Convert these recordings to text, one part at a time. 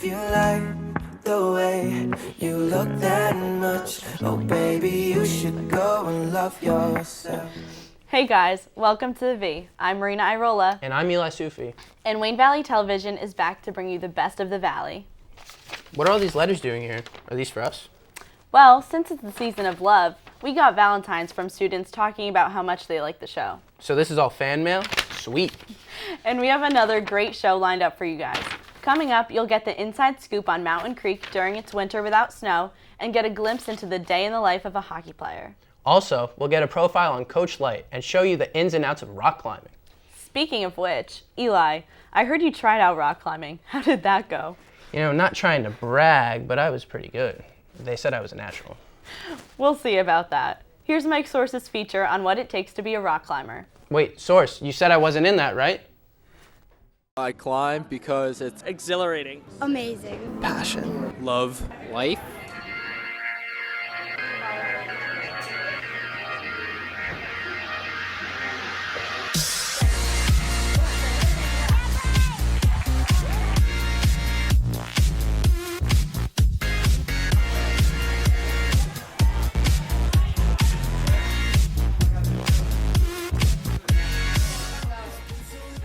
If you like the way you look that much, oh baby, you should go and love yourself. Hey guys, welcome to The V. I'm Marina Irola. And I'm Eli Sufi. And Wayne Valley Television is back to bring you the best of the Valley. What are all these letters doing here? Are these for us? Well, since it's the season of love, we got Valentines from students talking about how much they like the show. So this is all fan mail? Sweet. And we have another great show lined up for you guys. Coming up, you'll get the inside scoop on Mountain Creek during its winter without snow and get a glimpse into the day in the life of a hockey player. Also, we'll get a profile on Coach Light and show you the ins and outs of rock climbing. Speaking of which, Eli, I heard you tried out rock climbing. How did that go? You know, not trying to brag, but I was pretty good. They said I was a natural. We'll see about that. Here's Mike Source's feature on what it takes to be a rock climber. Wait, Source, you said I wasn't in that, right? I climb because it's exhilarating, amazing, passion, love, life.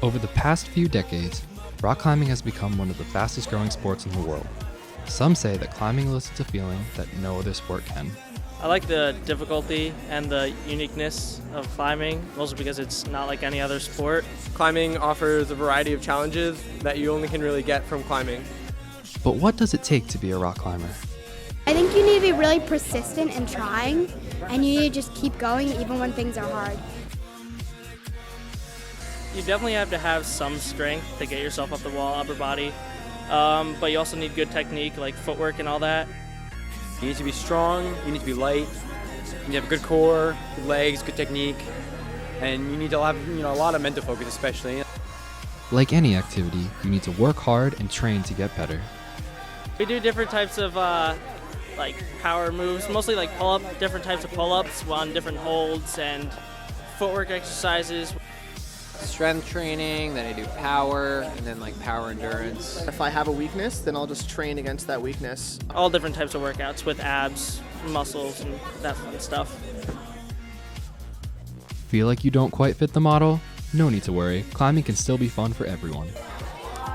Over the past few decades, rock climbing has become one of the fastest growing sports in the world. Some say that climbing elicits a feeling that no other sport can. I like the difficulty and the uniqueness of climbing, mostly because it's not like any other sport. Climbing offers a variety of challenges that you only can really get from climbing. But what does it take to be a rock climber? I think you need to be really persistent in trying, and you need to just keep going even when things are hard. You definitely have to have some strength to get yourself up the wall, upper body, but you also need good technique, like footwork and all that. You need to be strong, you need to be light, you need to have a good core, good legs, good technique, and you need to have a lot of mental focus especially. Like any activity, you need to work hard and train to get better. We do different types of like power moves, mostly like pull-up, different types of pull-ups on different holds and footwork exercises. Strength training, then I do power, and then like power endurance. If I have a weakness, then I'll just train against that weakness. All different types of workouts with abs, muscles, and that fun stuff. Feel like you don't quite fit the model? No need to worry, climbing can still be fun for everyone.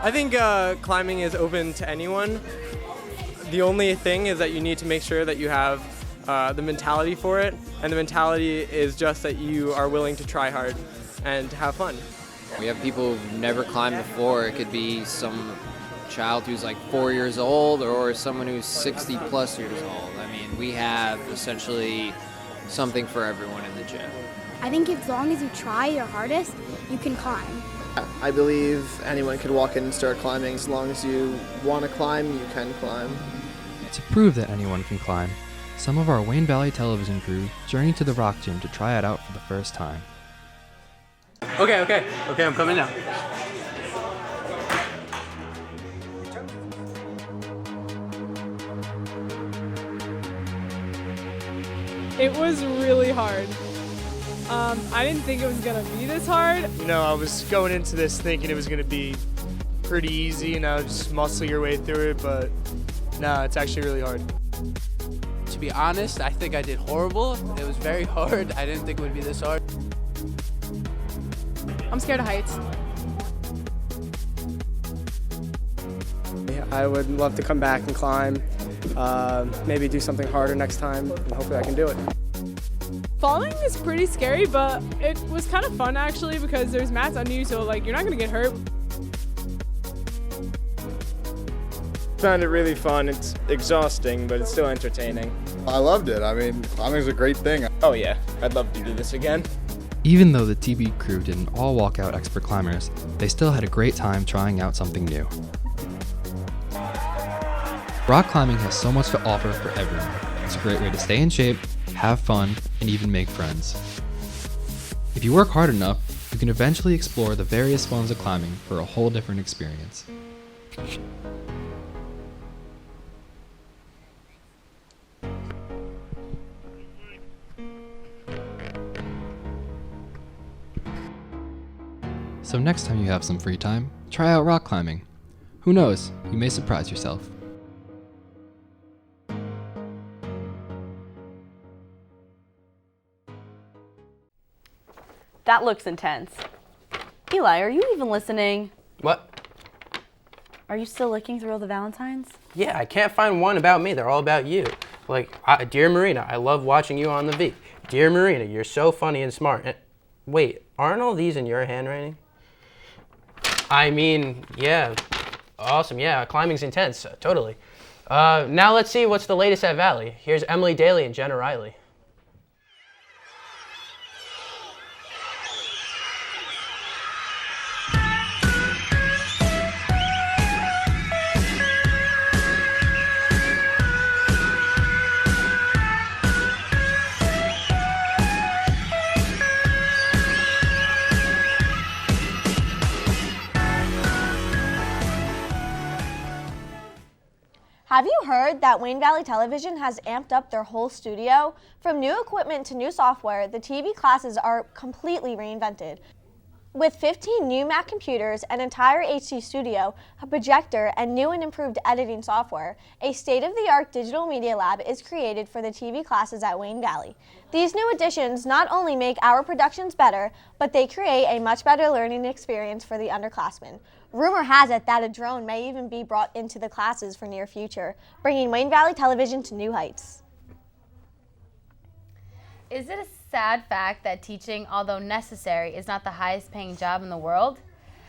I think climbing is open to anyone. The only thing is that you need to make sure that you have the mentality for it, and the mentality is just that you are willing to try hard and have fun. We have people who've never climbed before. It could be some child who's like 4 years old or someone who's 60 plus years old. I mean, we have essentially something for everyone in the gym. I think as long as you try your hardest, you can climb. I believe anyone could walk in and start climbing. As long as you want to climb, you can climb. To prove that anyone can climb, some of our Wayne Valley Television crew journeyed to the rock gym to try it out for the first time. Okay, I'm coming now. It was really hard. I didn't think it was gonna be this hard. You know, I was going into this thinking it was gonna be pretty easy, just muscle your way through it, but no, it's actually really hard. To be honest, I think I did horrible. It was very hard. I didn't think it would be this hard. I'm scared of heights. I would love to come back and climb, maybe do something harder next time, and hopefully I can do it. Falling is pretty scary, but it was kind of fun actually because there's mats under you, so like you're not gonna get hurt. Found it really fun. It's exhausting, but it's still entertaining. I loved it. I mean, climbing's a great thing. Oh yeah, I'd love to do this again. Even though the TV crew didn't all walk out expert climbers, they still had a great time trying out something new. Rock climbing has so much to offer for everyone. It's a great way to stay in shape, have fun, and even make friends. If you work hard enough, you can eventually explore the various forms of climbing for a whole different experience. So next time you have some free time, try out rock climbing. Who knows, you may surprise yourself. That looks intense. Eli, are you even listening? What? Are you still looking through all the Valentines? Yeah, I can't find one about me. They're all about you. Like, dear Marina, I love watching you on the V. Dear Marina, you're so funny and smart. And, wait, aren't all these in your handwriting? I mean, yeah, awesome. Yeah, climbing's intense, totally. Now let's see what's the latest at Valley. Here's Emily Daly and Jenna Riley. Have you heard that Wayne Valley Television has amped up their whole studio? From new equipment to new software, the TV classes are completely reinvented. With 15 new Mac computers, an entire HD studio, a projector, and new and improved editing software, a state-of-the-art digital media lab is created for the TV classes at Wayne Valley. These new additions not only make our productions better, but they create a much better learning experience for the underclassmen. Rumor has it that a drone may even be brought into the classes for near future, bringing Wayne Valley Television to new heights. Is it a sad fact that teaching, although necessary, is not the highest paying job in the world?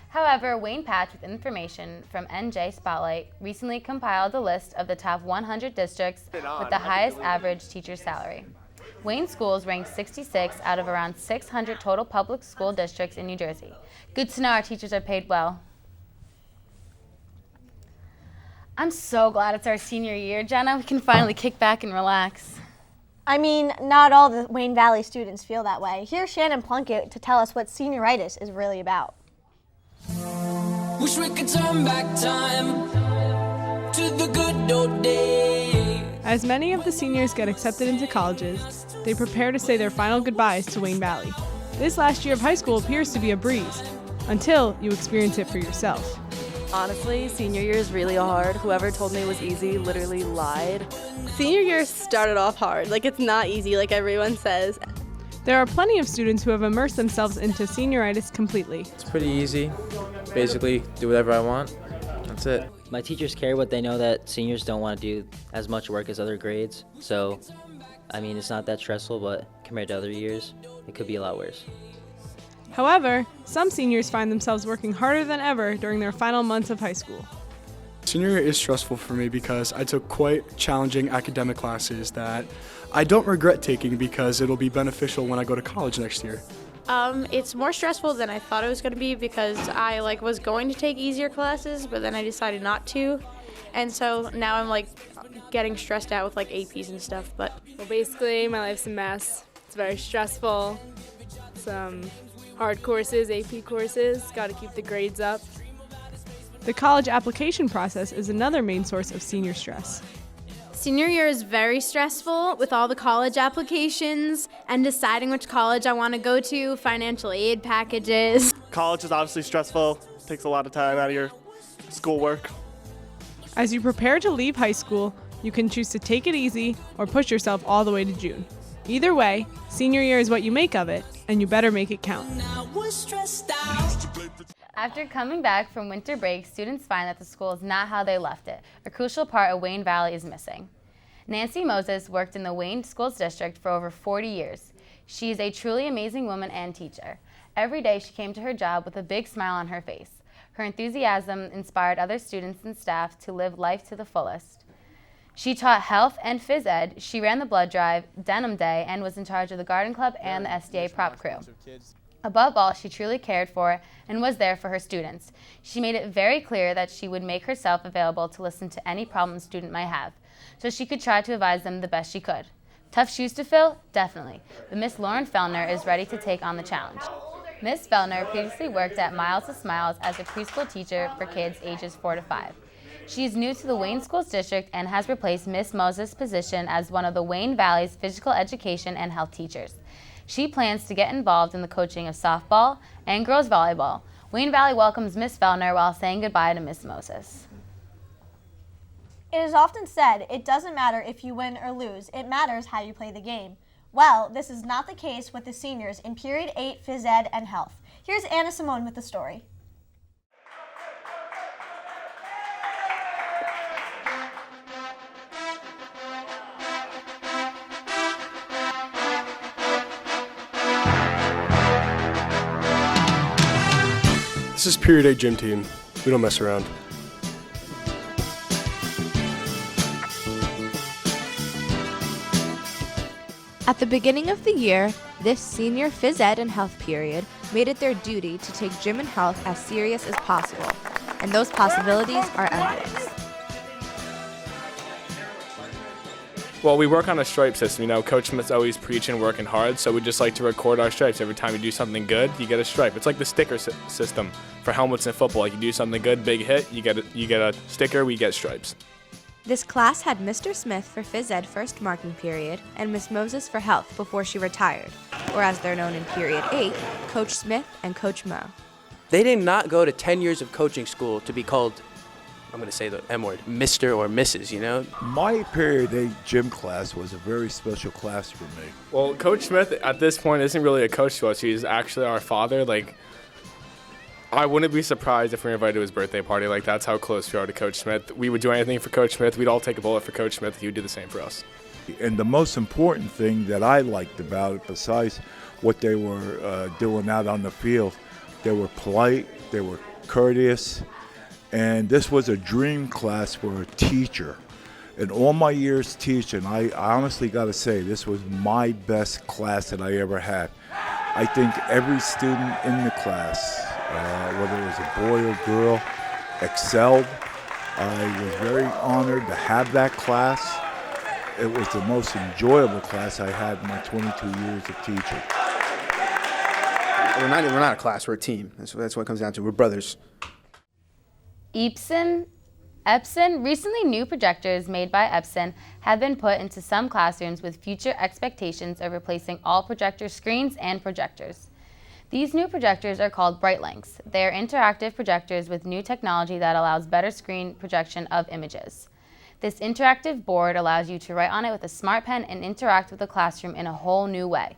However, Wayne Patch, with information from NJ Spotlight, recently compiled a list of the top 100 districts with the highest average teacher salary. Wayne schools ranked 66 out of around 600 total public school districts in New Jersey. Good to know our teachers are paid well. I'm so glad it's our senior year, Jenna. We can finally kick back and relax. I mean, not all the Wayne Valley students feel that way. Here's Shannon Plunkett to tell us what senioritis is really about. Wish we could turn back time to the good old days. As many of the seniors get accepted into colleges, they prepare to say their final goodbyes to Wayne Valley. This last year of high school appears to be a breeze, until you experience it for yourself. Honestly, senior year is really hard. Whoever told me it was easy literally lied. Senior year started off hard. Like, it's not easy, like everyone says. There are plenty of students who have immersed themselves into senioritis completely. It's pretty easy. Basically, do whatever I want. That's it. My teachers care, but they know that seniors don't want to do as much work as other grades. So, I mean, it's not that stressful, but compared to other years, it could be a lot worse. However, some seniors find themselves working harder than ever during their final months of high school. Senior year is stressful for me because I took quite challenging academic classes that I don't regret taking because it'll be beneficial when I go to college next year. It's more stressful than I thought it was going to be because I was going to take easier classes, but then I decided not to. And so now I'm getting stressed out with APs and stuff. But well, basically my life's a mess. It's very stressful. Some hard courses, AP courses, got to keep the grades up. The college application process is another main source of senior stress. Senior year is very stressful with all the college applications and deciding which college I want to go to, financial aid packages. College is obviously stressful, takes a lot of time out of your schoolwork. As you prepare to leave high school, you can choose to take it easy or push yourself all the way to June. Either way, senior year is what you make of it, and you better make it count. After coming back from winter break, students find that the school is not how they left it. A crucial part of Wayne Valley is missing. Nancy Moses worked in the Wayne Schools District for over 40 years. She is a truly amazing woman and teacher. Every day she came to her job with a big smile on her face. Her enthusiasm inspired other students and staff to live life to the fullest. She taught health and phys ed, she ran the blood drive, denim day, and was in charge of the garden club and the SDA prop crew. Above all, she truly cared for and was there for her students. She made it very clear that she would make herself available to listen to any problem a student might have, so she could try to advise them the best she could. Tough shoes to fill? Definitely. But Miss Lauren Fellner is ready to take on the challenge. Miss Fellner previously worked at Miles to Smiles as a preschool teacher for kids ages 4 to 5. She is new to the Wayne Schools District and has replaced Miss Moses' position as one of the Wayne Valley's physical education and health teachers. She plans to get involved in the coaching of softball and girls volleyball. Wayne Valley welcomes Miss Fellner while saying goodbye to Miss Moses. It is often said, it doesn't matter if you win or lose, it matters how you play the game. Well, this is not the case with the seniors in Period 8 Phys Ed and Health. Here's Anna Simone with the story. This is Period 8 gym team. We don't mess around. At the beginning of the year, this senior phys ed and health period made it their duty to take gym and health as serious as possible, and those possibilities are endless. Well, we work on a stripe system. You know, Coach Smith's always preaching working hard, so we just like to record our stripes. Every time you do something good, you get a stripe. It's like the sticker system for helmets in football. Like you do something good, big hit, you get a sticker, we get stripes. This class had Mr. Smith for phys ed first marking period and Miss Moses for health before she retired, or as they're known in Period 8, Coach Smith and Coach Mo. They did not go to 10 years of coaching school to be called, I'm going to say the M word, Mr. or Mrs., you know? My Period 8 gym class was a very special class for me. Well, Coach Smith at this point isn't really a coach to us. He's actually our father. Like, I wouldn't be surprised if we were invited to his birthday party. Like, that's how close we are to Coach Smith. We would do anything for Coach Smith. We'd all take a bullet for Coach Smith. He would do the same for us. And the most important thing that I liked about it, besides what they were doing out on the field, they were polite, they were courteous, and this was a dream class for a teacher. In all my years teaching, I honestly got to say this was my best class that I ever had. I think every student in the class, whether it was a boy or girl, excelled. I was very honored to have that class. It was the most enjoyable class I had in my 22 years of teaching. We're not a class, we're a team. That's what it comes down to. We're brothers. Epson, recently new projectors made by Epson have been put into some classrooms with future expectations of replacing all projector screens and projectors. These new projectors are called BrightLinks. They are interactive projectors with new technology that allows better screen projection of images. This interactive board allows you to write on it with a smart pen and interact with the classroom in a whole new way.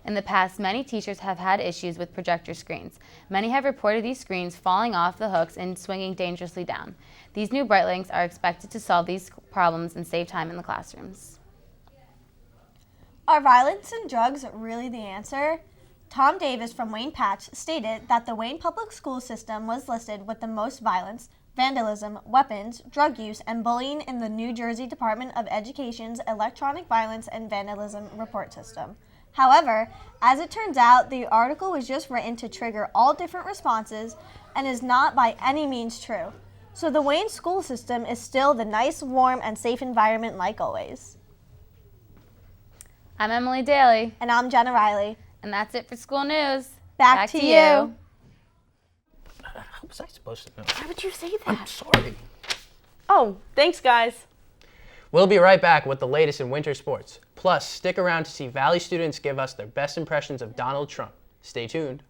In the past, many teachers have had issues with projector screens. Many have reported these screens falling off the hooks and swinging dangerously down. These new BrightLinks are expected to solve these problems and save time in the classrooms. Are violence and drugs really the answer? Tom Davis from Wayne Patch stated that the Wayne public school system was listed with the most violence, vandalism, weapons, drug use, and bullying in the New Jersey Department of Education's Electronic Violence and Vandalism Report System. However, as it turns out, the article was just written to trigger all different responses and is not by any means true. So the Wayne school system is still the nice, warm, and safe environment like always. I'm Emily Daly. And I'm Jenna Riley. And that's it for school news. Back to you. How was I supposed to know? Why would you say that? I'm sorry. Oh, thanks, guys. We'll be right back with the latest in winter sports. Plus, stick around to see Valley students give us their best impressions of Donald Trump. Stay tuned.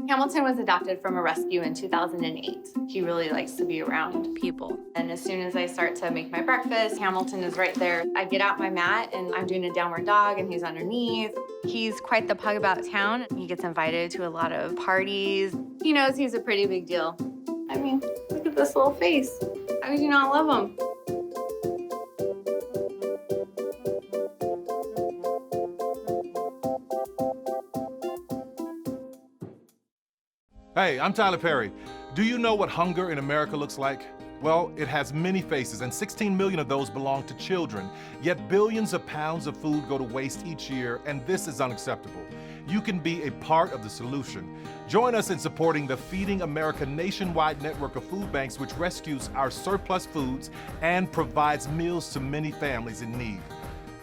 Hamilton was adopted from a rescue in 2008. He really likes to be around people. And as soon as I start to make my breakfast, Hamilton is right there. I get out my mat and I'm doing a downward dog and he's underneath. He's quite the pug about town. He gets invited to a lot of parties. He knows he's a pretty big deal. I mean, look at this little face. How could you not love him? Hey, I'm Tyler Perry. Do you know what hunger in America looks like? Well, it has many faces, and 16 million of those belong to children. Yet billions of pounds of food go to waste each year, and this is unacceptable. You can be a part of the solution. Join us in supporting the Feeding America nationwide network of food banks, which rescues our surplus foods and provides meals to many families in need.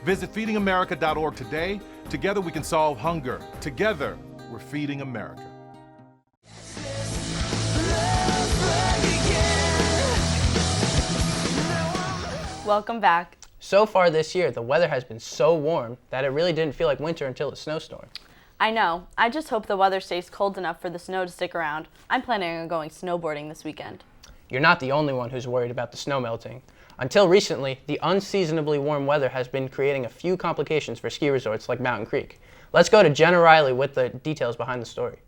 Visit feedingamerica.org today. Together we can solve hunger. Together, we're feeding America. Welcome back. So far this year, the weather has been so warm that it really didn't feel like winter until a snowstorm. I know. I just hope the weather stays cold enough for the snow to stick around. I'm planning on going snowboarding this weekend. You're not the only one who's worried about the snow melting. Until recently, the unseasonably warm weather has been creating a few complications for ski resorts like Mountain Creek. Let's go to Jenna Riley with the details behind the story.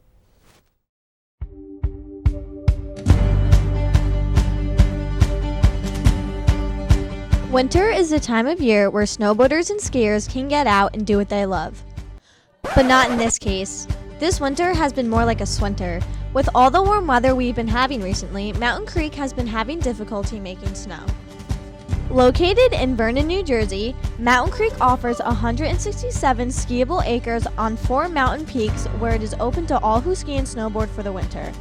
Winter is the time of year where snowboarders and skiers can get out and do what they love. But not in this case. This winter has been more like a swinter. With all the warm weather we've been having recently, Mountain Creek has been having difficulty making snow. Located in Vernon, New Jersey, Mountain Creek offers 167 skiable acres on 4 mountain peaks where it is open to all who ski and snowboard for the winter.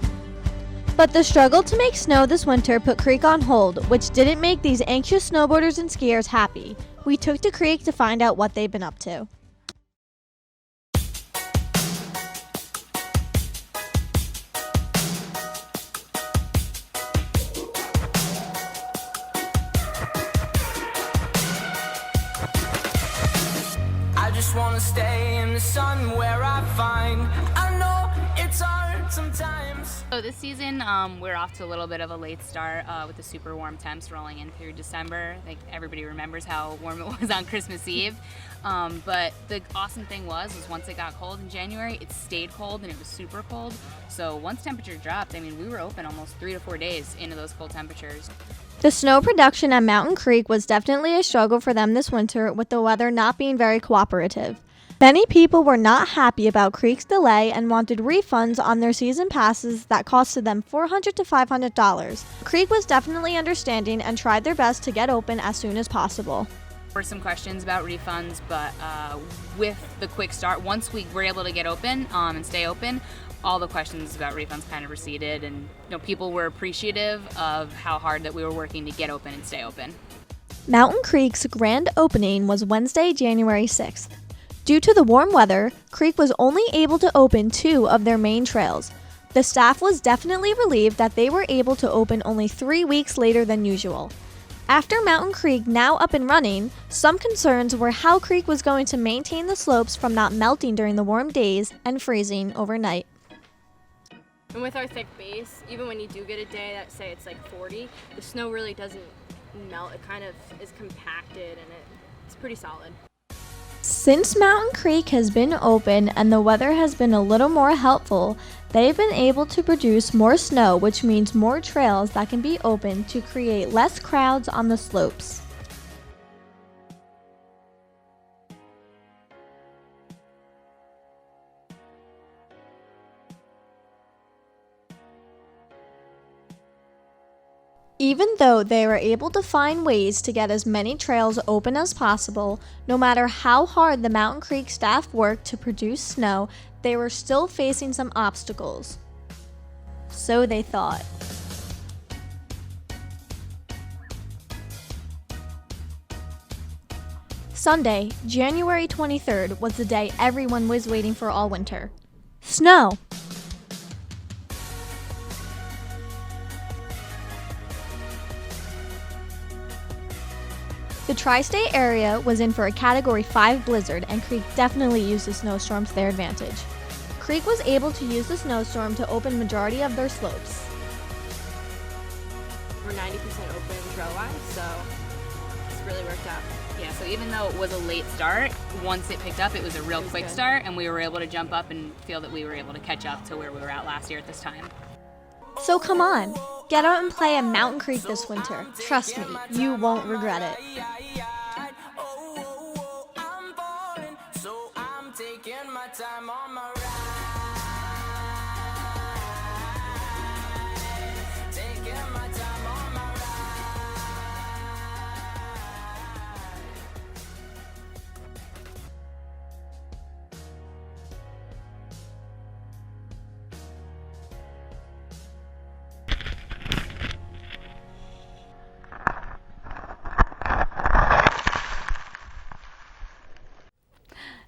But the struggle to make snow this winter put Creek on hold, which didn't make these anxious snowboarders and skiers happy. We took to Creek to find out what they've been up to. I just wanna stay in the sun where I find I know it's hard sometimes. So this season, we're off to a little bit of a late start with the super warm temps rolling in through December. I think everybody remembers how warm it was on Christmas Eve. But the awesome thing was once it got cold in January, it stayed cold and it was super cold. So once temperature dropped, I mean, we were open almost 3 to 4 days into those cold temperatures. The snow production at Mountain Creek was definitely a struggle for them this winter, with the weather not being very cooperative. Many people were not happy about Creek's delay and wanted refunds on their season passes that costed them $400 to $500. Creek was definitely understanding and tried their best to get open as soon as possible. There were some questions about refunds, but with the quick start, once we were able to get open and stay open, all the questions about refunds kind of receded, and people were appreciative of how hard that we were working to get open and stay open. Mountain Creek's grand opening was Wednesday, January 6th. Due to the warm weather, Creek was only able to open 2 of their main trails. The staff was definitely relieved that they were able to open only 3 weeks later than usual. After Mountain Creek now up and running, some concerns were how Creek was going to maintain the slopes from not melting during the warm days and freezing overnight. And with our thick base, even when you do get a day that say it's like 40, the snow really doesn't melt. It kind of is compacted and it's pretty solid. Since Mountain Creek has been open and the weather has been a little more helpful, they've been able to produce more snow, which means more trails that can be open to create less crowds on the slopes. Even though they were able to find ways to get as many trails open as possible, no matter how hard the Mountain Creek staff worked to produce snow, they were still facing some obstacles. So they thought. Sunday, January 23rd, was the day everyone was waiting for all winter. Snow! The tri-state area was in for a Category 5 blizzard, and Creek definitely used the snowstorm to their advantage. Creek was able to use the snowstorm to open majority of their slopes. We're 90% open trail-wise, so it's really worked out. Yeah, so even though it was a late start, once it picked up, it was a real quick start, and we were able to jump up and feel that we were able to catch up to where we were at last year at this time. So come on, get out and play at Mountain Creek this winter. Trust me, you won't regret it.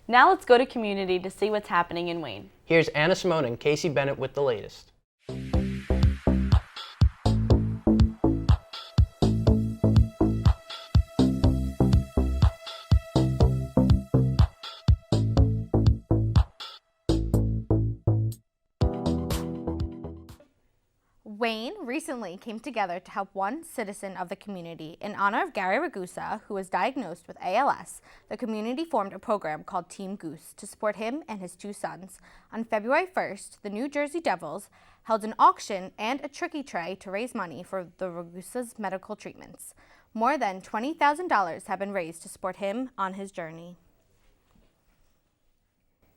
Now let's go to community to see what's happening in Wayne. Here's Anna Simone and Casey Bennett with the latest. Wayne recently came together to help one citizen of the community. In honor of Gary Ragusa, who was diagnosed with ALS, the community formed a program called Team Goose to support him and his 2 sons. On February 1st, the New Jersey Devils held an auction and a tricky tray to raise money for the Ragusa's medical treatments. More than $20,000 have been raised to support him on his journey.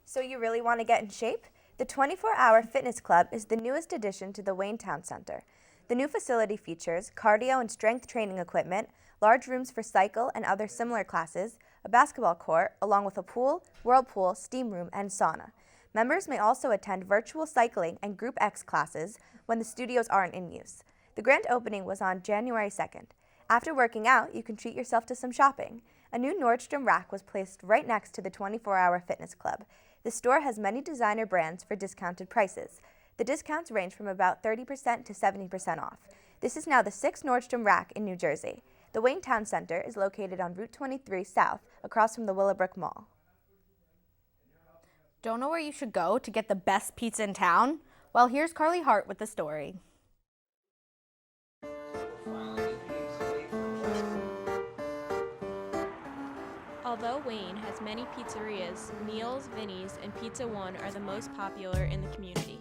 So you really want to get in shape? The 24-Hour Fitness Club is the newest addition to the Wayne Town Center. The new facility features cardio and strength training equipment, large rooms for cycle and other similar classes, a basketball court, along with a pool, whirlpool, steam room, and sauna. Members may also attend virtual cycling and Group X classes when the studios aren't in use. The grand opening was on January 2nd. After working out, you can treat yourself to some shopping. A new Nordstrom rack was placed right next to the 24-Hour Fitness Club. The store has many designer brands for discounted prices. The discounts range from about 30% to 70% off. This is now the 6th Nordstrom rack in New Jersey. The Wayne Town Center is located on Route 23 South, across from the Willowbrook Mall. Don't know where you should go to get the best pizza in town? Well, here's Carly Hart with the story. Although Wayne has many pizzerias, Neil's, Vinny's, and Pizza One are the most popular in the community.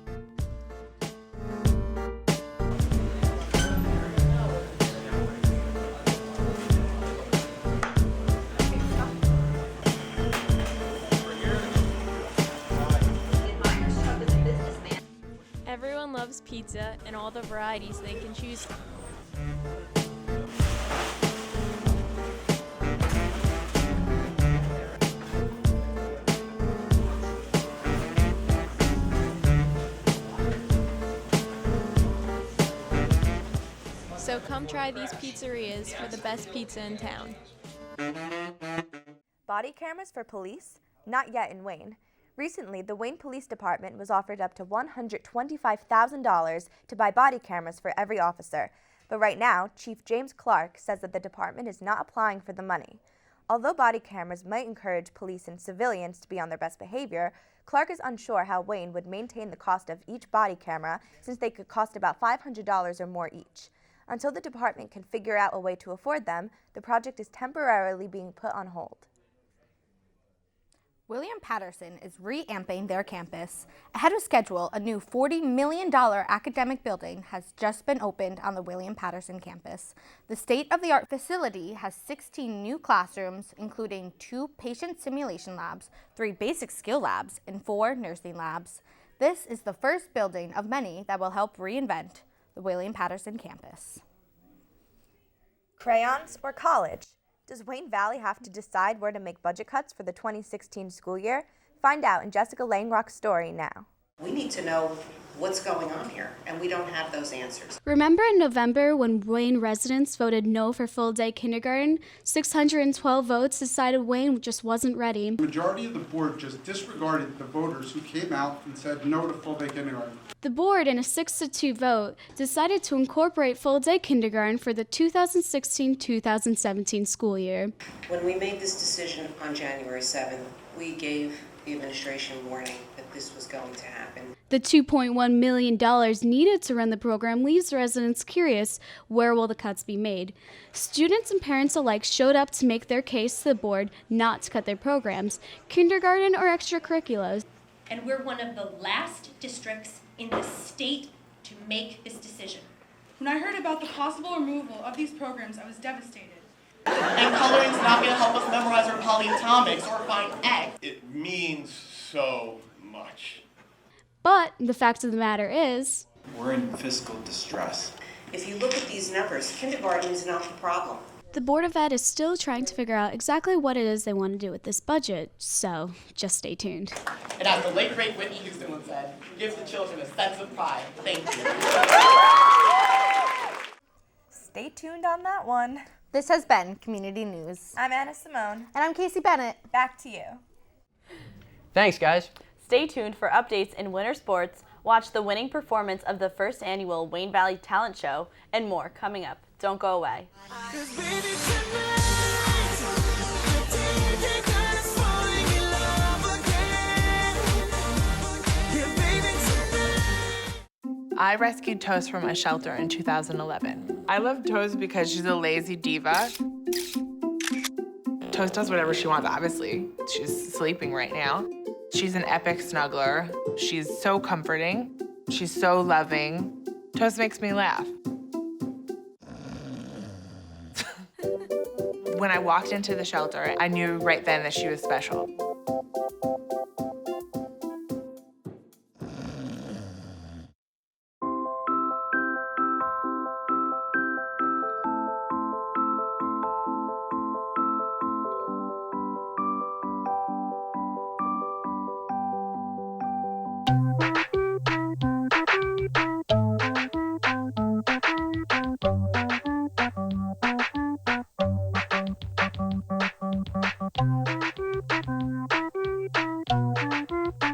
Everyone loves pizza and all the varieties they can choose from. So come try these pizzerias for the best pizza in town. Body cameras for police? Not yet in Wayne. Recently, the Wayne Police Department was offered up to $125,000 to buy body cameras for every officer. But right now, Chief James Clark says that the department is not applying for the money. Although body cameras might encourage police and civilians to be on their best behavior, Clark is unsure how Wayne would maintain the cost of each body camera, since they could cost about $500 or more each. Until the department can figure out a way to afford them, the project is temporarily being put on hold. William Patterson is reamping their campus. Ahead of schedule, a new $40 million academic building has just been opened on the William Patterson campus. The state-of-the-art facility has 16 new classrooms, including 2 patient simulation labs, 3 basic skill labs, and 4 nursing labs. This is the first building of many that will help reinvent the William Patterson campus. Crayons or college? Does Wayne Valley have to decide where to make budget cuts for the 2016 school year? Find out in Jessica Langrock's story now. We need to know what's going on here, and we don't have those answers. Remember in November when Wayne residents voted no for full-day kindergarten? 612 votes decided Wayne just wasn't ready. The majority of the board just disregarded the voters who came out and said no to full-day kindergarten. The board, in a 6-2 vote, decided to incorporate full-day kindergarten for the 2016-2017 school year. When we made this decision on January 7th, we gave the administration warning that this was going to happen. The $2.1 million needed to run the program leaves residents curious, where will the cuts be made? Students and parents alike showed up to make their case to the board not to cut their programs, kindergarten or extracurriculars. And we're one of the last districts in the state to make this decision. When I heard about the possible removal of these programs, I was devastated. And coloring's not going to help us memorize our polyatomics or find X. It means so much. But the fact of the matter is, we're in fiscal distress. If you look at these numbers, kindergarten is not the problem. the Board of Ed is still trying to figure out exactly what it is they want to do with this budget, so just stay tuned. And as the late great Whitney Houston once said, gives the children a sense of pride. Thank you. Stay tuned on that one. This has been Community News. I'm Anna Simone. And I'm Casey Bennett. Back to you. Thanks, guys. Stay tuned for updates in winter sports, watch the winning performance of the first annual Wayne Valley Talent Show, and more coming up. Don't go away. I rescued Toast from a shelter in 2011. I love Toast because she's a lazy diva. Toast does whatever she wants, obviously. She's sleeping right now. She's an epic snuggler. She's so comforting. She's so loving. Toast makes me laugh. When I walked into the shelter, I knew right then that she was special.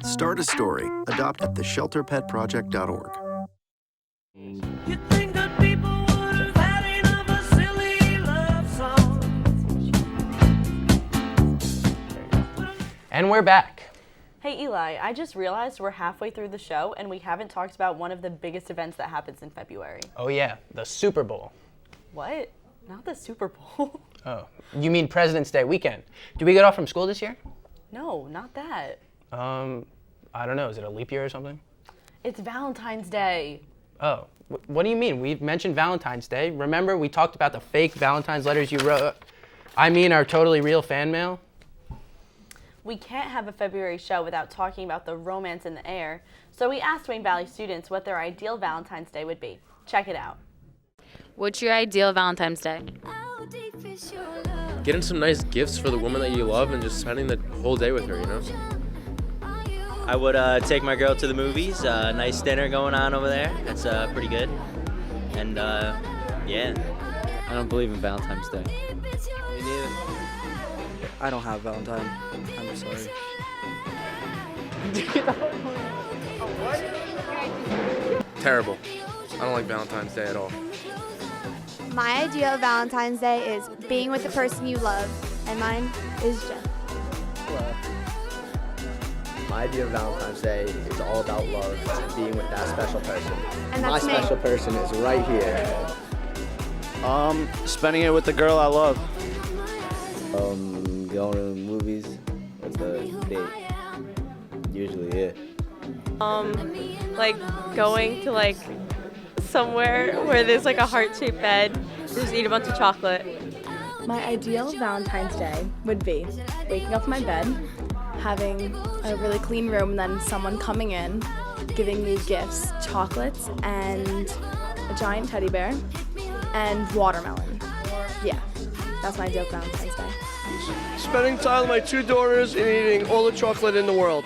Start a story. Adopt at theshelterpetproject.org. And we're back. Hey Eli, I just realized we're halfway through the show and we haven't talked about one of the biggest events that happens in February. Oh yeah, the Super Bowl. What? Not the Super Bowl. Oh, you mean President's Day weekend. Do we get off from school this year? No, not that. I don't know, is it a leap year or something? It's Valentine's Day. Oh, what do you mean? We've mentioned Valentine's Day. Remember we talked about the fake Valentine's letters you wrote? I mean our totally real fan mail? We can't have a February show without talking about the romance in the air, so we asked Wayne Valley students what their ideal Valentine's Day would be. Check it out. What's your ideal Valentine's Day? Getting some nice gifts for the woman that you love and just spending the whole day with her, you know? I would take my girl to the movies. Nice dinner going on over there. That's pretty good. And yeah. I don't believe in Valentine's Day. Me neither. I don't have Valentine. I'm sorry. Terrible. I don't like Valentine's Day at all. My ideal Valentine's Day is being with the person you love, and mine is Jen. My idea of Valentine's Day is all about love and being with that special person. And My that's me. special person is right here. Spending it with the girl I love. Going to the movies with a date. Usually, yeah. Like going to like somewhere where there's like a heart-shaped bed, just eat a bunch of chocolate. My ideal Valentine's Day would be waking up in my bed, having a really clean room, and then someone coming in, giving me gifts, chocolates, and a giant teddy bear, and watermelon. Yeah, that's my ideal Valentine's Day. Spending time with my two daughters and eating all the chocolate in the world.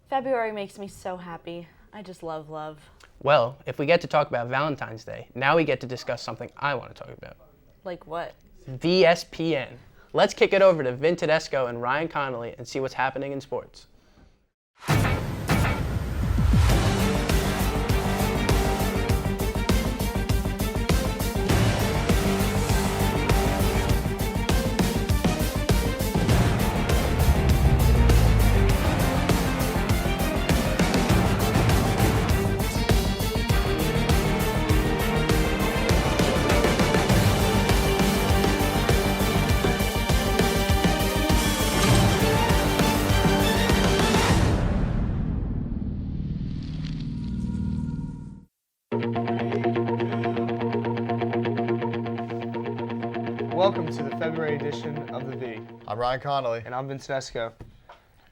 February makes me so happy. I just love love. Well, if we get to talk about Valentine's Day, now we get to discuss something I want to talk about. Like what? VSPN. Let's kick it over to Vin Tedesco and Ryan Connolly and see what's happening in sports. Welcome to the February edition of The V. I'm Ryan Connolly. And I'm Vin Tedesco.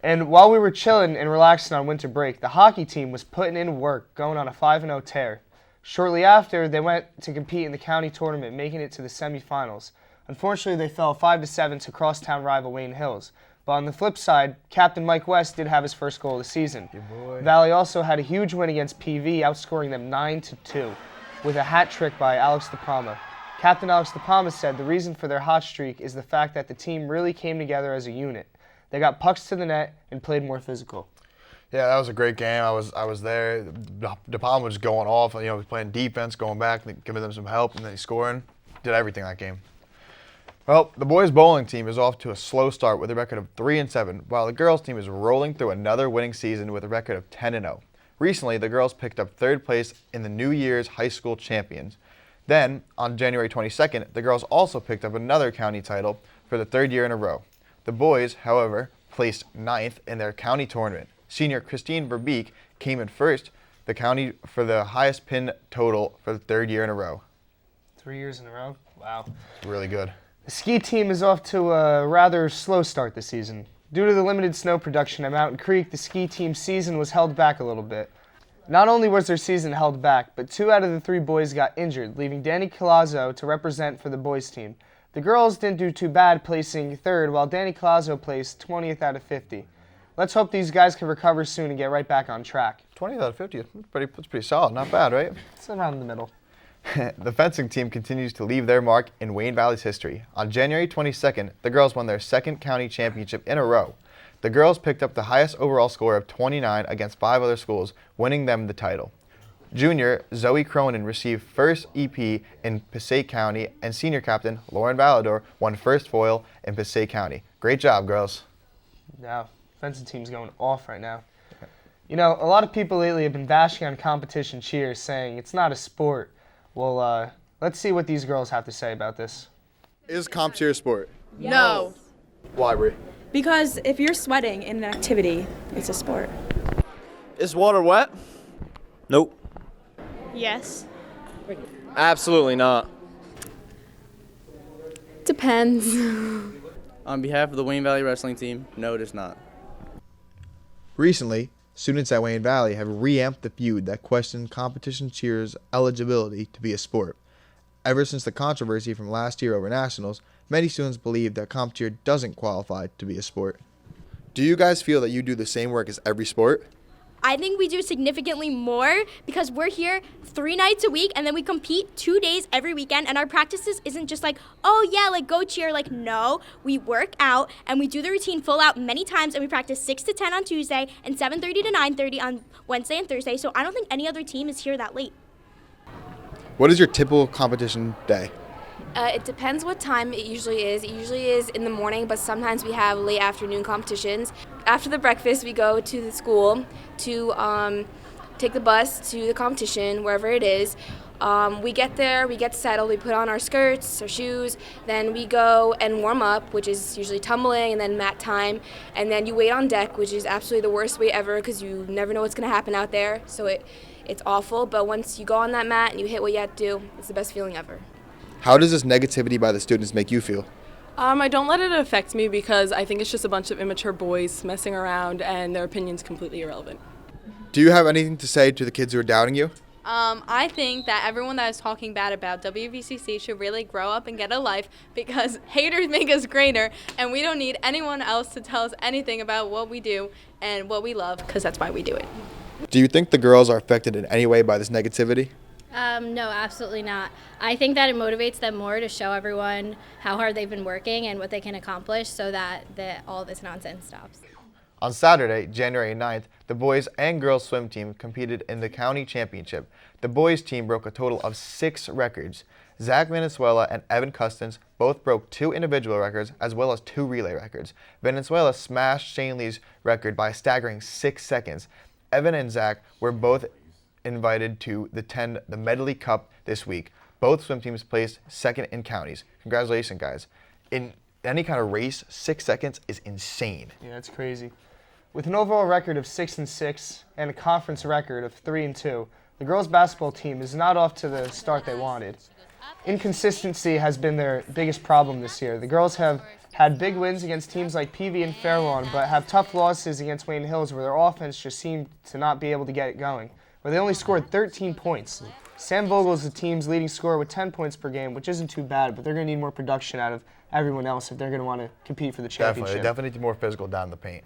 And while we were chilling and relaxing on winter break, the hockey team was putting in work, going on a 5-0 tear. Shortly after, they went to compete in the county tournament, making it to the semifinals. Unfortunately, they fell 5-7 to crosstown rival Wayne Hills. But on the flip side, Captain Mike West did have his first goal of the season. Valley also had a huge win against PV, outscoring them 9-2, with a hat trick by Alex DePalma. Captain Alex DePalma said the reason for their hot streak is the fact that the team really came together as a unit. They got pucks to the net and played more physical. Yeah, that was a great game. I was there. DePalma was going off. You know, he was playing defense, going back, giving them some help, and then he's scoring. Did everything that game. Well, the boys bowling team is off to a slow start with a record of 3-7, while the girls team is rolling through another winning season with a record of 10-0. Recently, the girls picked up 3rd place in the New Year's High School Champions. Then, on January 22nd, the girls also picked up another county title for the 3rd year in a row. The boys, however, placed 9th in their county tournament. Senior Christine Verbeek came in 1st, the county for the highest pin total for the 3rd year in a row. 3 years in a row? Wow. Really good. The ski team is off to a rather slow start this season. Due to the limited snow production at Mountain Creek, the ski team's season was held back a little bit. Not only was their season held back, but 2 out of the 3 boys got injured, leaving Danny Colazzo to represent for the boys team. The girls didn't do too bad, placing 3rd, while Danny Colazzo placed 20th out of 50. Let's hope these guys can recover soon and get right back on track. 20th out of 50, that's pretty solid, not bad, right? It's around the middle. The fencing team continues to leave their mark in Wayne Valley's history. On January 22nd, the girls won their 2nd county championship in a row. The girls picked up the highest overall score of 29 against 5 other schools, winning them the title. Junior Zoe Cronin received 1st EP in Passaic County, and senior captain Lauren Valador won 1st foil in Passaic County. Great job, girls. Yeah, fencing team's going off right now. You know, a lot of people lately have been bashing on competition cheers, saying it's not a sport. Well, let's see what these girls have to say about this. Is comp cheer a sport? No. Why, Brie? Because if you're sweating in an activity, it's a sport. Is water wet? Nope. Yes. Absolutely not. Depends. On behalf of the Wayne Valley Wrestling Team, no, it is not. Recently, students at Wayne Valley have reamped the feud that questioned competition cheer's eligibility to be a sport. Ever since the controversy from last year over nationals, many students believe that comp cheer doesn't qualify to be a sport. Do you guys feel that you do the same work as every sport? I think we do significantly more because we're here 3 nights a week and then we compete 2 days every weekend, and our practices isn't just like, oh yeah, like go cheer. Like, no, we work out and we do the routine full out many times, and we practice 6 to 10 on Tuesday and 7:30 to 9:30 on Wednesday and Thursday. So I don't think any other team is here that late. What is your typical competition day? It depends what time it usually is. It usually is in the morning, but sometimes we have late afternoon competitions. After the breakfast, we go to the school to take the bus to the competition, wherever it is. We get there, we get settled, we put on our skirts, our shoes, then we go and warm up, which is usually tumbling, and then mat time, and then you wait on deck, which is absolutely the worst wait ever because you never know what's going to happen out there, so it's awful, but once you go on that mat and you hit what you have to do, it's the best feeling ever. How does this negativity by the students make you feel? I don't let it affect me because I think it's just a bunch of immature boys messing around and their opinion's completely irrelevant. Do you have anything to say to the kids who are doubting you? I think that everyone that is talking bad about WVCC should really grow up and get a life because haters make us greater, and we don't need anyone else to tell us anything about what we do and what we love because that's why we do it. Do you think the girls are affected in any way by this negativity? No, absolutely not. I think that it motivates them more to show everyone how hard they've been working and what they can accomplish so that all this nonsense stops. On Saturday, January 9th, the boys and girls swim team competed in the county championship. The boys team broke a total of 6 records. Zach Venezuela and Evan Custins both broke 2 individual records as well as 2 relay records. Venezuela smashed Shane Lee's record by a staggering 6 seconds. Evan and Zach were both invited to attend the Medley Cup this week. Both swim teams placed 2nd in counties. Congratulations, guys. In any kind of race, 6 seconds is insane. Yeah, that's crazy. With an overall record of 6-6 and a conference record of 3-2, the girls basketball team is not off to the start they wanted. Inconsistency has been their biggest problem this year. The girls have had big wins against teams like PV and Fairlawn, but have tough losses against Wayne Hills where their offense just seemed to not be able to get it going, where they only scored 13 points. Sam Vogel is the team's leading scorer with 10 points per game, which isn't too bad, but they're going to need more production out of everyone else if they're going to want to compete for the championship. They definitely need more physical down in the paint.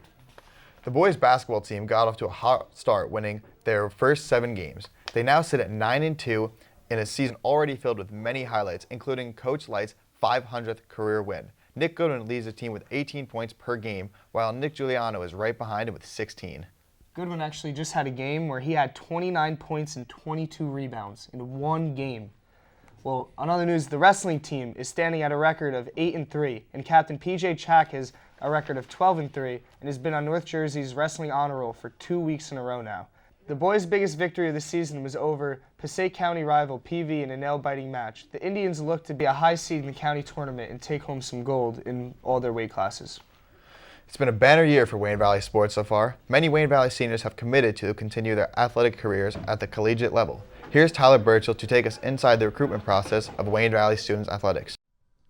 The boys basketball team got off to a hot start, winning their first 7 games. They now sit at 9-2 in a season already filled with many highlights, including Coach Light's 500th career win. Nick Goodwin leads the team with 18 points per game, while Nick Giuliano is right behind him with 16. Goodwin actually just had a game where he had 29 points and 22 rebounds in one game. Well, on other news, the wrestling team is standing at a record of 8-3, and Captain PJ Chack has a record of 12-3 and has been on North Jersey's Wrestling Honor Roll for 2 weeks in a row now. The boys' biggest victory of the season was over Passaic County rival PV in a nail-biting match. The Indians look to be a high seed in the county tournament and take home some gold in all their weight classes. It's been a banner year for Wayne Valley sports so far. Many Wayne Valley seniors have committed to continue their athletic careers at the collegiate level. Here's Tyler Burchell to take us inside the recruitment process of Wayne Valley students athletics.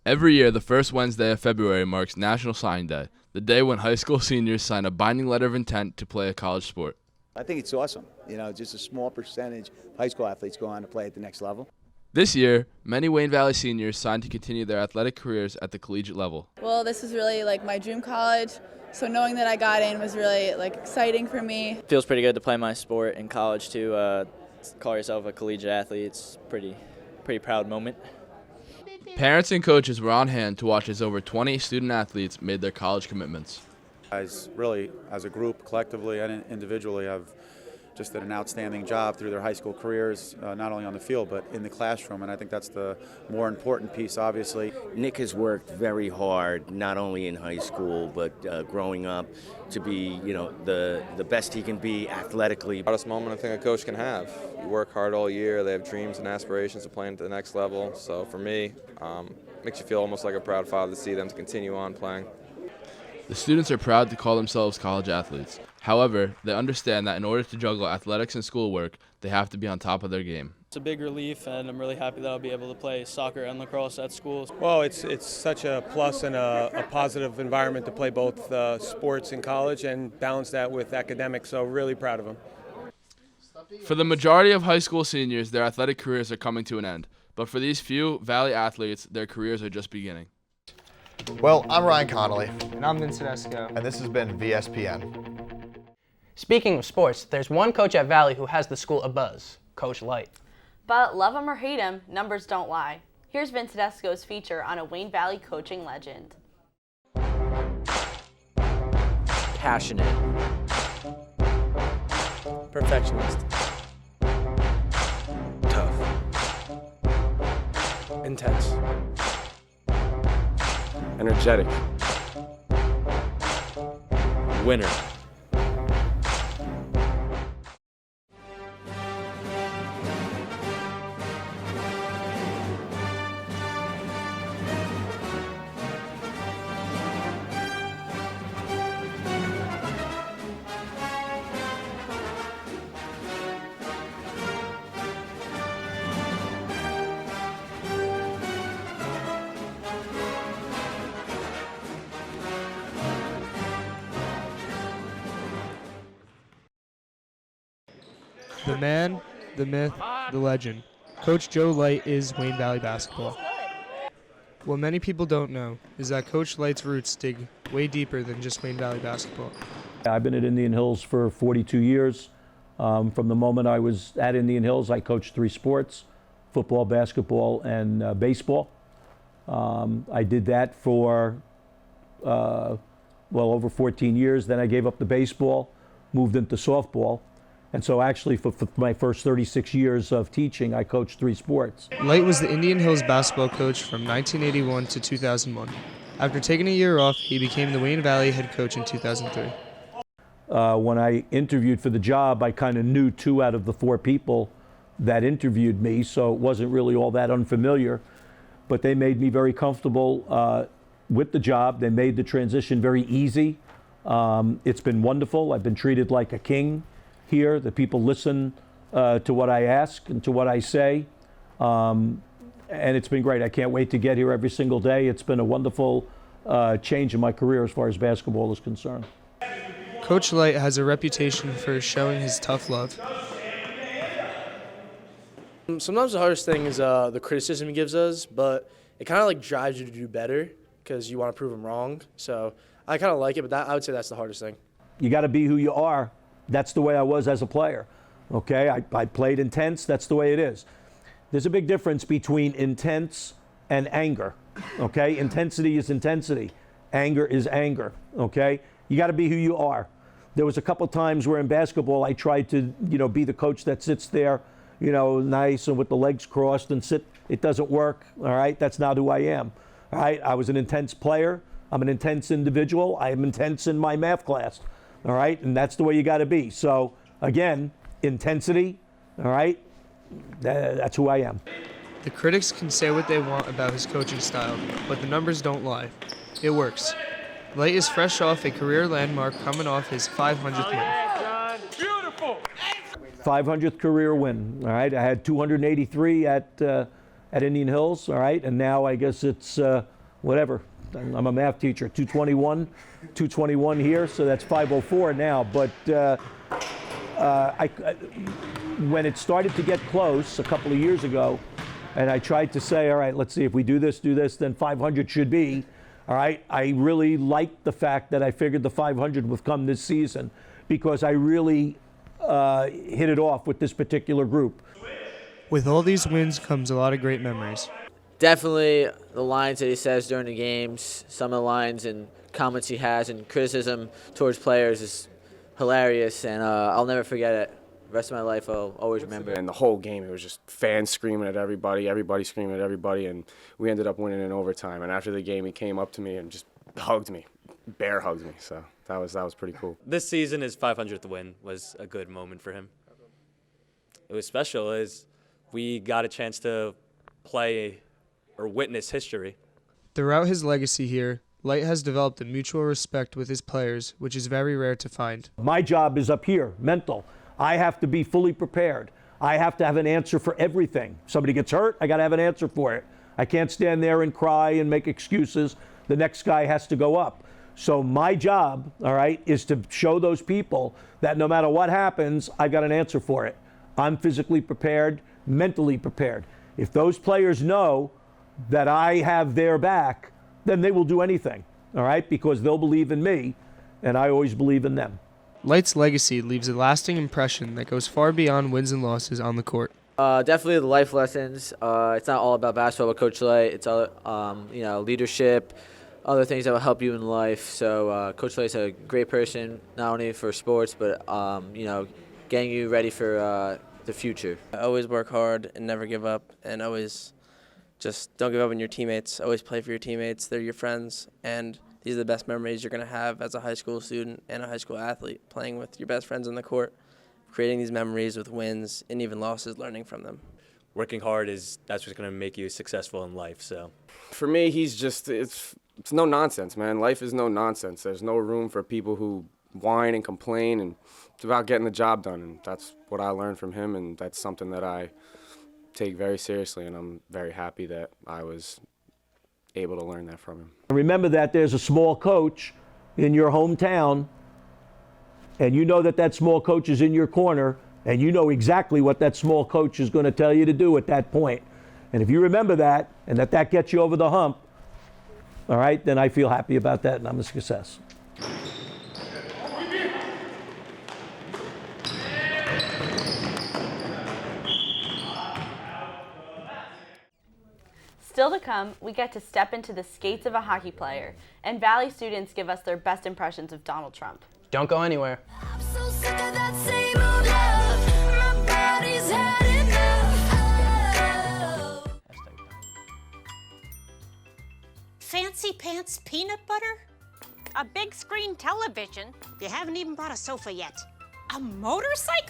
Every year, the first Wednesday of February marks National Signing Day, the day when high school seniors sign a binding letter of intent to play a college sport. I think it's awesome. You know, just a small percentage of high school athletes go on to play at the next level. This year, many Wayne Valley seniors signed to continue their athletic careers at the collegiate level. Well, this is really like my dream college, so knowing that I got in was really exciting for me. Feels pretty good to play my sport in college too. Call yourself a collegiate athlete. It's pretty proud moment. Parents and coaches were on hand to watch as over 20 student athletes made their college commitments. Guys really, as a group, collectively and individually, have just did an outstanding job through their high school careers, not only on the field but in the classroom, and I think that's the more important piece, obviously. Nick has worked very hard, not only in high school but growing up, to be the best he can be athletically. Proudest moment I think a coach can have. You work hard all year, they have dreams and aspirations of playing at the next level, so for me, makes you feel almost like a proud father to see them to continue on playing. The students are proud to call themselves college athletes. However, they understand that in order to juggle athletics and schoolwork, they have to be on top of their game. It's a big relief, and I'm really happy that I'll be able to play soccer and lacrosse at school. Well, it's such a plus and a positive environment to play both sports in college and balance that with academics, so really proud of them. For the majority of high school seniors, their athletic careers are coming to an end. But for these few Valley athletes, their careers are just beginning. Well, I'm Ryan Connolly. And I'm Vince Tedesco. And this has been VSPN. Speaking of sports, there's one coach at Valley who has the school abuzz, Coach Light. But love him or hate him, numbers don't lie. Here's Vince Tedesco's feature on a Wayne Valley coaching legend. Passionate. Perfectionist. Tough. Intense. Energetic. Winner. The man, the myth, the legend. Coach Joe Light is Wayne Valley basketball. What many people don't know is that Coach Light's roots dig way deeper than just Wayne Valley basketball. I've been at Indian Hills for 42 years. From the moment I was at Indian Hills, I coached 3 sports, football, basketball, and baseball. I did that for over 14 years. Then I gave up the baseball, moved into softball. And so actually for my first 36 years of teaching, I coached 3 sports. Light was the Indian Hills basketball coach from 1981 to 2001. After taking a year off, he became the Wayne Valley head coach in 2003. When I interviewed for the job, I kind of knew 2 out of the 4 people that interviewed me, so it wasn't really all that unfamiliar. But they made me very comfortable with the job. They made the transition very easy. It's been wonderful. I've been treated like a king here. The people listen to what I ask and to what I say. And it's been great. I can't wait to get here every single day. It's been a wonderful change in my career as far as basketball is concerned. Coach Light has a reputation for showing his tough love. Sometimes the hardest thing is the criticism he gives us, but it kind of drives you to do better because you want to prove him wrong. So I kind of like it, but I would say that's the hardest thing. You got to be who you are. That's the way I was as a player. Okay, I played intense. That's the way it is. There's a big difference between intense and anger. Okay, intensity is intensity. Anger is anger. Okay, you got to be who you are. There was a couple times where in basketball I tried to, be the coach that sits there, nice and with the legs crossed and sit. It doesn't work. All right, that's not who I am. All right, I was an intense player. I'm an intense individual. I am intense in my math class. All right, and that's the way you got to be. So again, intensity, all right? That's who I am. The critics can say what they want about his coaching style, but the numbers don't lie. It works. Light is fresh off a career landmark coming off his 500th win. Beautiful. 500th career win, all right? I had 283 at Indian Hills, all right? And now I guess it's whatever. I'm a math teacher, 221 here, so that's 504 now. But when it started to get close a couple of years ago, and I tried to say, all right, let's see, if we do this, then 500 should be. All right, I really liked the fact that I figured the 500 would come this season because I really hit it off with this particular group. With all these wins comes a lot of great memories. Definitely the lines that he says during the games, some of the lines and comments he has and criticism towards players is hilarious, and I'll never forget it. The rest of my life I'll always remember it. And the whole game, it was just fans screaming at everybody, everybody screaming at everybody, and we ended up winning in overtime. And after the game, he came up to me and just hugged me, bear hugged me. So that was pretty cool. This season, his 500th win was a good moment for him. It was special as we got a chance to play or witness history. Throughout his legacy here, Light has developed a mutual respect with his players, which is very rare to find. My job is up here, mental. I have to be fully prepared. I have to have an answer for everything. Somebody gets hurt, I got to have an answer for it. I can't stand there and cry and make excuses. The next guy has to go up. So my job, all right, is to show those people that no matter what happens, I've got an answer for it. I'm physically prepared, mentally prepared. If those players know that I have their back, then they will do anything, all right, because they'll believe in me, and I always believe in them. Light's legacy leaves a lasting impression that goes far beyond wins and losses on the court. Definitely the life lessons. It's not all about basketball with Coach Light. It's all, leadership, other things that will help you in life. So Coach Light's a great person, not only for sports, but getting you ready for the future. Always work hard and never give up, and always just don't give up on your teammates. Always play for your teammates. They're your friends, and these are the best memories you're going to have as a high school student and a high school athlete, playing with your best friends on the court, creating these memories with wins and even losses, learning from them. Working hard that's what's going to make you successful in life. So, for me, he's just it's no nonsense, man. Life is no nonsense. There's no room for people who whine and complain, and it's about getting the job done. And that's what I learned from him, and that's something that I take very seriously, and I'm very happy that I was able to learn that from him. Remember that there's a small coach in your hometown, and you know that small coach is in your corner, and you know exactly what that small coach is going to tell you to do at that point. And if you remember that, and that gets you over the hump, all right, then I feel happy about that, and I'm a success. Still to come, we get to step into the skates of a hockey player, and Valley students give us their best impressions of Donald Trump. Don't go anywhere. Fancy pants peanut butter? A big screen television? You haven't even bought a sofa yet. A motorcycle?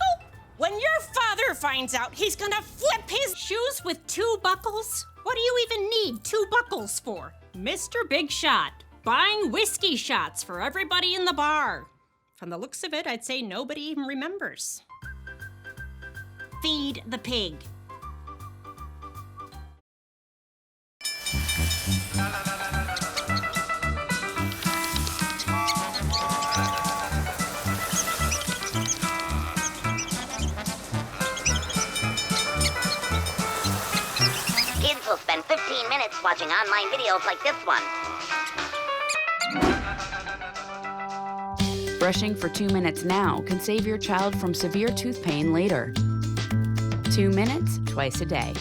When your father finds out, he's gonna flip his shoes with 2 buckles? What do you even need 2 buckles for? Mr. Big Shot, buying whiskey shots for everybody in the bar. From the looks of it, I'd say nobody even remembers. Feed the pig. Kids will spend 15 minutes watching online videos like this one. Brushing for 2 minutes now can save your child from severe tooth pain later. 2 minutes, twice a day.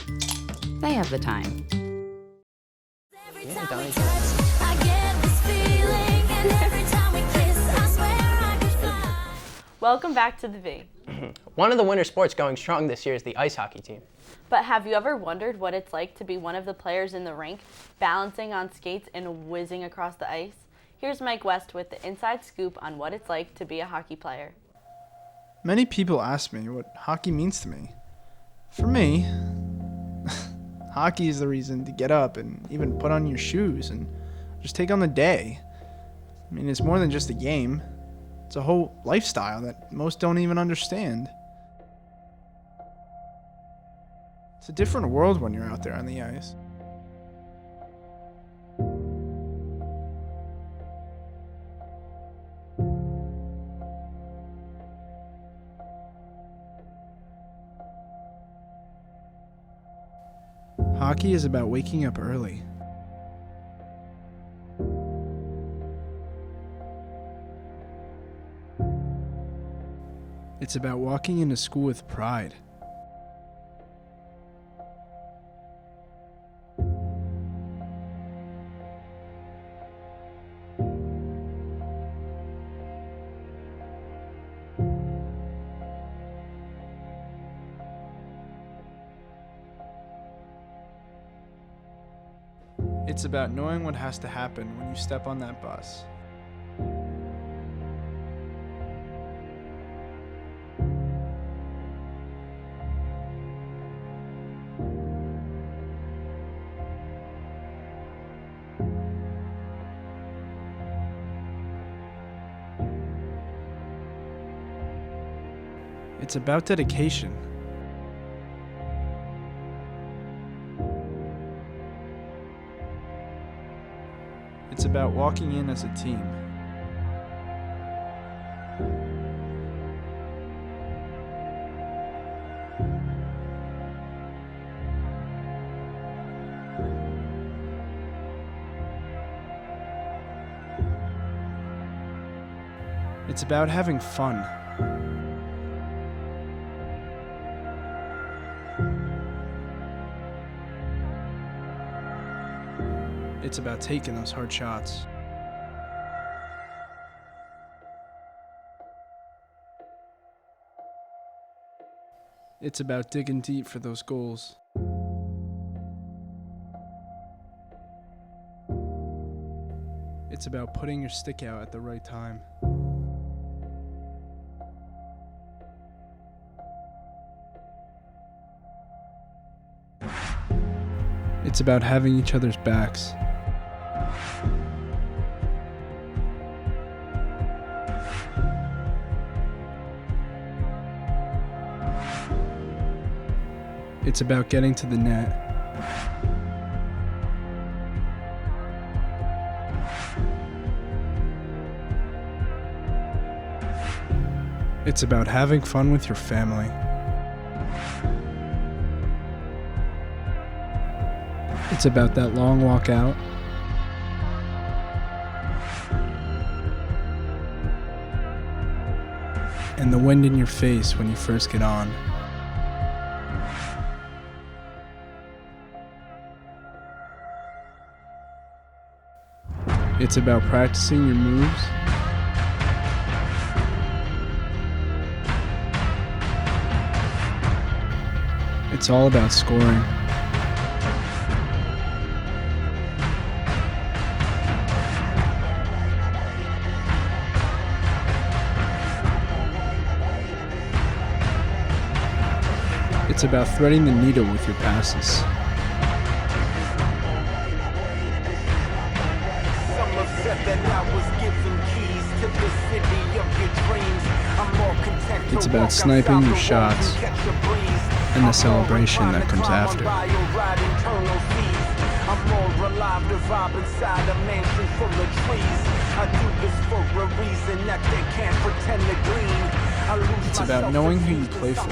They have the time. Welcome back to the V. One of the winter sports going strong this year is the ice hockey team. But have you ever wondered what it's like to be one of the players in the rink, balancing on skates and whizzing across the ice? Here's Mike West with the inside scoop on what it's like to be a hockey player. Many people ask me what hockey means to me. For me, hockey is the reason to get up and even put on your shoes and just take on the day. I mean, it's more than just a game. It's a whole lifestyle that most don't even understand. It's a different world when you're out there on the ice. Hockey is about waking up early. It's about walking into school with pride. It's about knowing what has to happen when you step on that bus. It's about dedication. It's about walking in as a team. It's about having fun. It's about taking those hard shots. It's about digging deep for those goals. It's about putting your stick out at the right time. It's about having each other's backs. It's about getting to the net. It's about having fun with your family. It's about that long walk out. And the wind in your face when you first get on. It's about practicing your moves. It's all about scoring. It's about threading the needle with your passes. It's about sniping your shots and the celebration that comes after. I'm more alive to vibe inside a mansion full of trees. I do this for a reason that they can't pretend to glean. It's about knowing who you play for.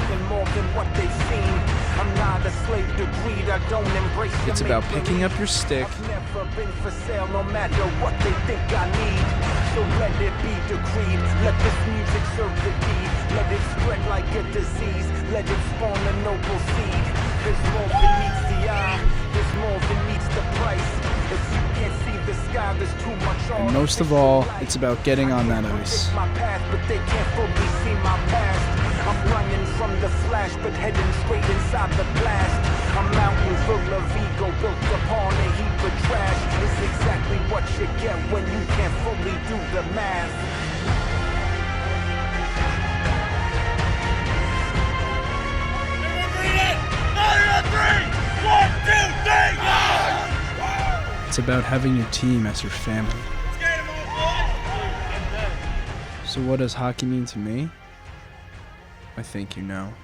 I'm not a slave to greed. I don't embrace. It's about picking up your stick. I've never been for sale, no matter what they think I need. So let it be decreed. Let this music serve the deed. Let it spread like a disease. Let it spawn a noble seed. There's more than meets the eye. There's more than meets the price. If you can't see the sky, there's too much on. And most of all, it's about getting on that ice. My path, but they can't fully see my past. I'm running from the flash, but heading straight inside the blast. A mountain full of ego built upon a heap of trash. It's exactly what you get when you can't fully do the math. It's about having your team as your family. So what does hockey mean to me? I think you know.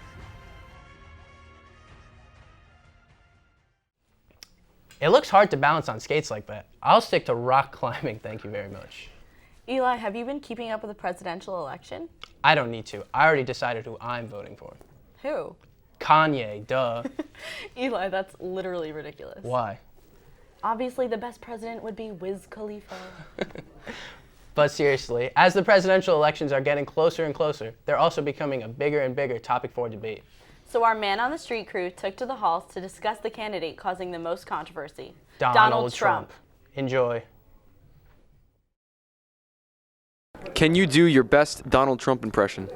It looks hard to balance on skates like that. I'll stick to rock climbing, thank you very much. Eli, have you been keeping up with the presidential election? I don't need to. I already decided who I'm voting for. Who? Kanye, duh. Eli, that's literally ridiculous. Why? Obviously, the best president would be Wiz Khalifa. But seriously, as the presidential elections are getting closer and closer, they're also becoming a bigger and bigger topic for debate. So our man on the street crew took to the halls to discuss the candidate causing the most controversy. Donald Trump. Enjoy. Can you do your best Donald Trump impression?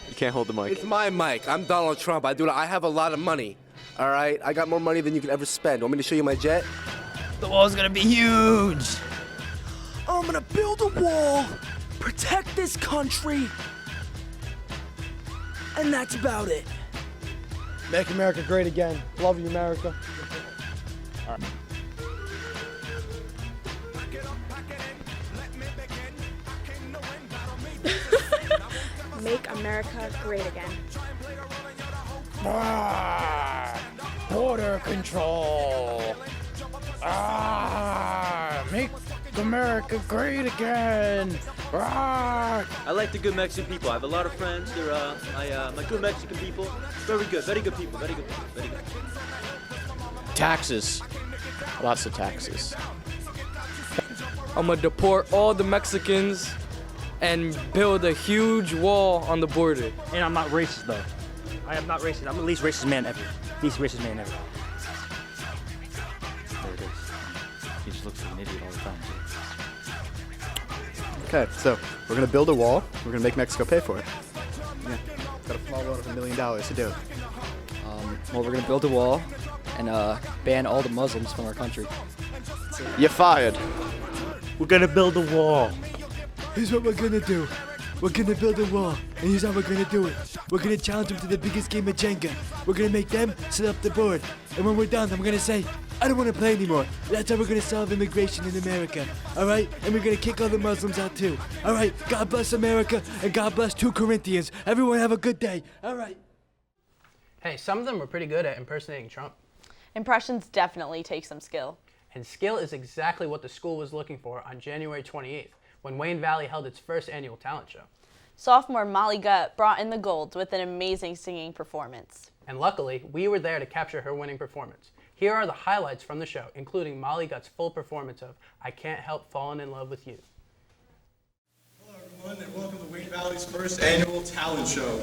You can't hold the mic. It's my mic. I'm Donald Trump. I have a lot of money. All right? I got more money than you could ever spend. Want me to show you my jet? The wall's gonna be huge. I'm gonna build a wall, protect this country, and that's about it. Make America great again. Love you, America. All right. Make America great again. Border control. Make America great again. I like the good Mexican people. I have a lot of friends. They're my good Mexican people. Very good people. Very good. Taxes. Lots of taxes. I'm gonna deport all the Mexicans and build a huge wall on the border. And I'm not racist though. I am not racist. I'm the least racist man ever. Least racist man ever. There it is. He just looks like an idiot all the time. Okay, so we're gonna build a wall. We're gonna make Mexico pay for it. Yeah, got a small loan of $1 million to do it. Well, we're gonna build a wall and ban all the Muslims from our country. You're fired. We're gonna build a wall. Here's what we're gonna do. We're gonna build a wall, and here's how we're gonna do it. We're gonna challenge them to the biggest game of Jenga. We're gonna make them set up the board. And when we're done, I'm gonna say, I don't wanna play anymore. That's how we're gonna solve immigration in America. Alright? And we're gonna kick all the Muslims out too. Alright, God bless America, and God bless 2 Corinthians. Everyone have a good day. Alright. Hey, some of them were pretty good at impersonating Trump. Impressions definitely take some skill. And skill is exactly what the school was looking for on January 28th, when Wayne Valley held its first annual talent show. Sophomore Molly Gutt brought in the gold with an amazing singing performance. And luckily, we were there to capture her winning performance. Here are the highlights from the show, including Molly Gutt's full performance of I Can't Help Falling in Love with You. Hello everyone, and welcome to Wayne Valley's first annual talent show.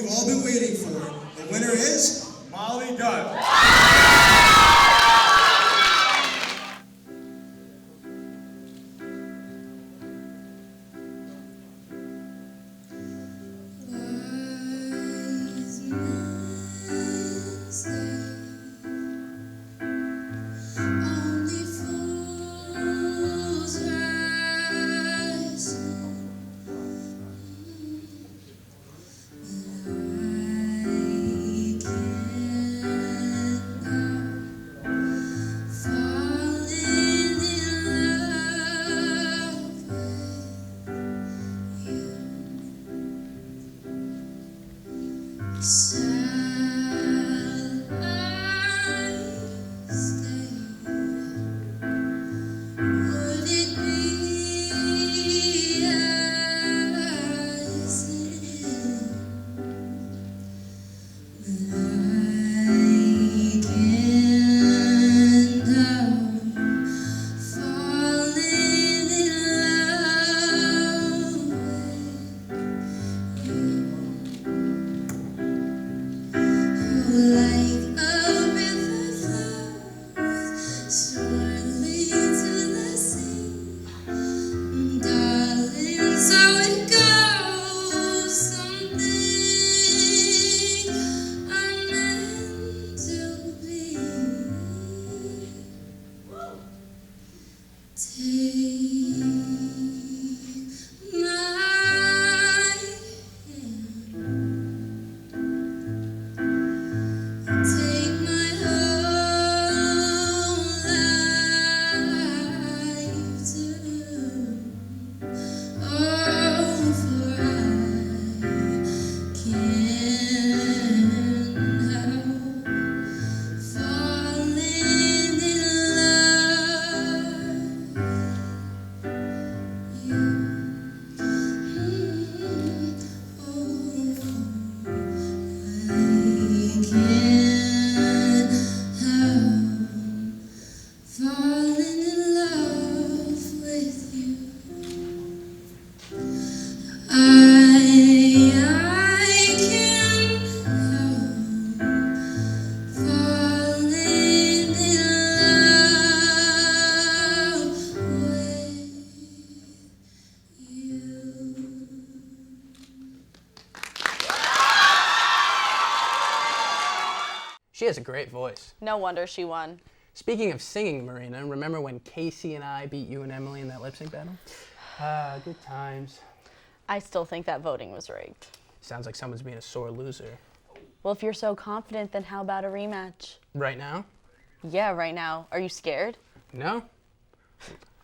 we've all been waiting for. The winner is Molly Dunn. She has a great voice. No wonder she won. Speaking of singing, Marina, remember when Casey and I beat you and Emily in that lip sync battle? Good times. I still think that voting was rigged. Sounds like someone's being a sore loser. Well, if you're so confident, then how about a rematch? Right now? Yeah, right now. Are you scared? No.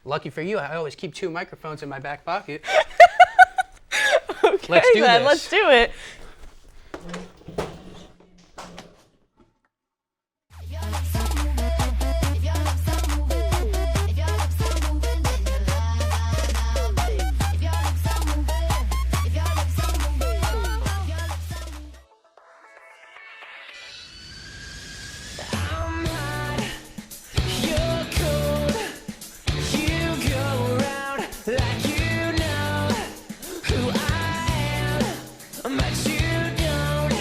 Lucky for you, I always keep 2 microphones in my back pocket. Okay, let's do then, this. let's do it. But you don't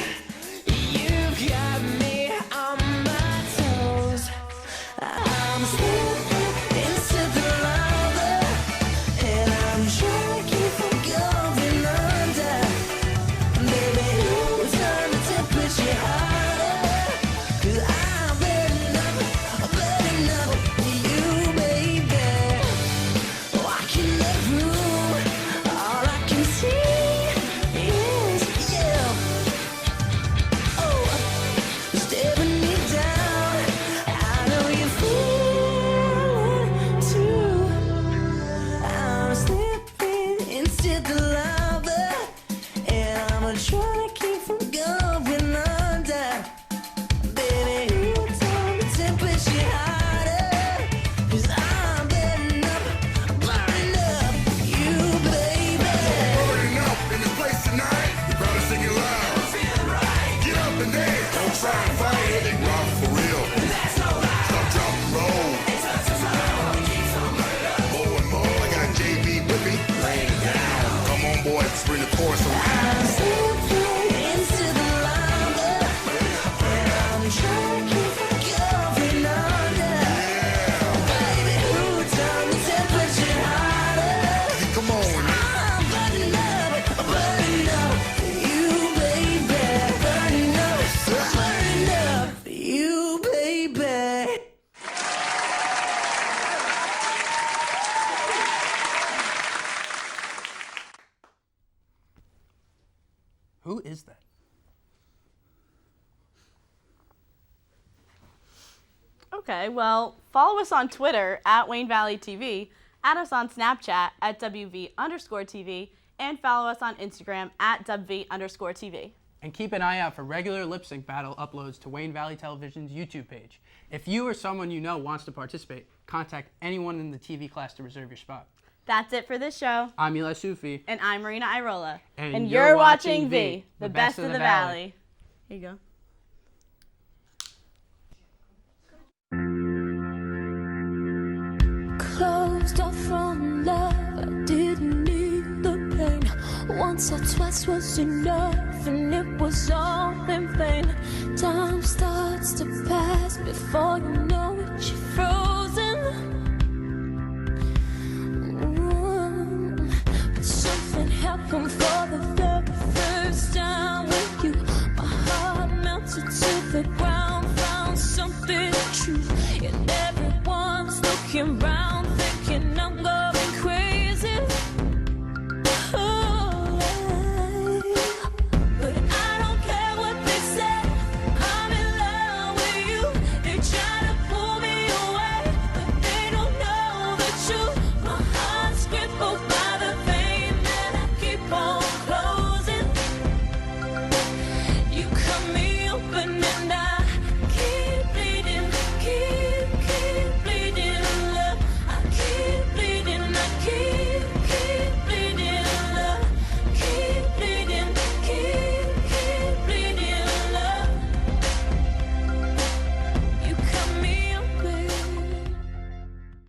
Okay, well, follow us on Twitter at Wayne Valley TV, add us on Snapchat at WV_TV, and follow us on Instagram at WV_TV. And keep an eye out for regular lip sync battle uploads to Wayne Valley Television's YouTube page. If you or someone you know wants to participate, contact anyone in the TV class to reserve your spot. That's it for this show. I'm Eli Sufi. And I'm Marina Irola. And you're watching V, the best of the Valley. Here you go. Closed off from love, I didn't need the pain. Once or twice was enough, and it was all